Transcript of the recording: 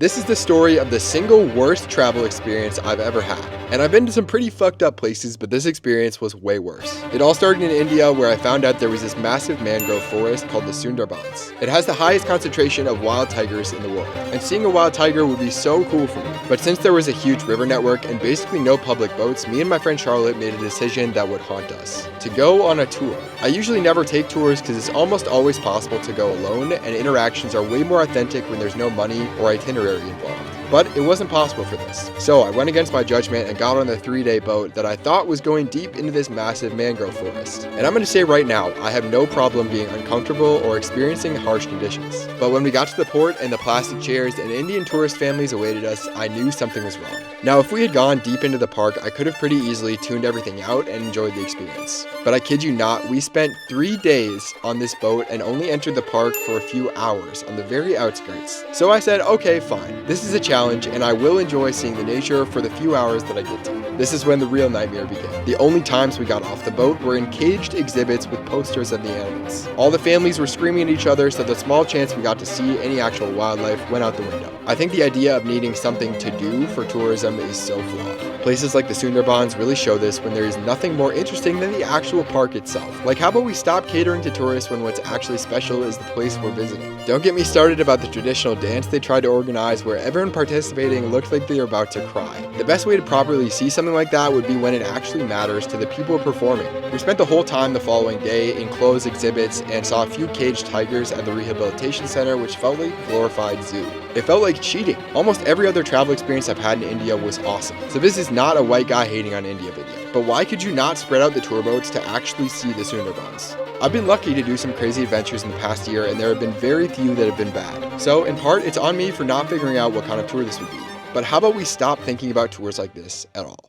This is the story of the single worst travel experience I've ever had. And I've been to some pretty fucked up places, but this experience was way worse. It all started in India, where I found out there was this massive mangrove forest called the Sundarbans. It has the highest concentration of wild tigers in the world, and seeing a wild tiger would be so cool for me. But since there was a huge river network and basically no public boats, me and my friend Charlotte made a decision that would haunt us: to go on a tour. I usually never take tours because it's almost always possible to go alone, and interactions are way more authentic when there's no money or itinerary involved. But it wasn't possible for this. So I went against my judgment and got on the 3-day boat that I thought was going deep into this massive mangrove forest. And I'm going to say right now, I have no problem being uncomfortable or experiencing harsh conditions. But when we got to the port and the plastic chairs and Indian tourist families awaited us, I knew something was wrong. Now, if we had gone deep into the park, I could have pretty easily tuned everything out and enjoyed the experience. But I kid you not, we spent 3 days on this boat and only entered the park for a few hours on the very outskirts. So I said, okay, fine. This is a challenge, and I will enjoy seeing the nature for the few hours that I get to. This is when the real nightmare began. The only times we got off the boat were in caged exhibits with posters of the animals. All the families were screaming at each other, so the small chance we got to see any actual wildlife went out the window. I think the idea of needing something to do for tourism is so flawed. Places like the Sundarbans really show this when there is nothing more interesting than the actual park itself. Like, how about we stop catering to tourists when what's actually special is the place we're visiting? Don't get me started about the traditional dance they tried to organize where everyone participating looked like they were about to cry. The best way to properly see something like that would be when it actually matters to the people performing. We spent the whole time the following day in closed exhibits and saw a few caged tigers at the rehabilitation center, which felt like a glorified zoo. It felt like cheating. Almost every other travel experience I've had in India was awesome. So this is not a white guy hating on India video. But why could you not spread out the tour boats to actually see the Sundarbans? I've been lucky to do some crazy adventures in the past year, and there have been very few that have been bad. So in part, it's on me for not figuring out what kind of tour this would be. But how about we stop thinking about tours like this at all?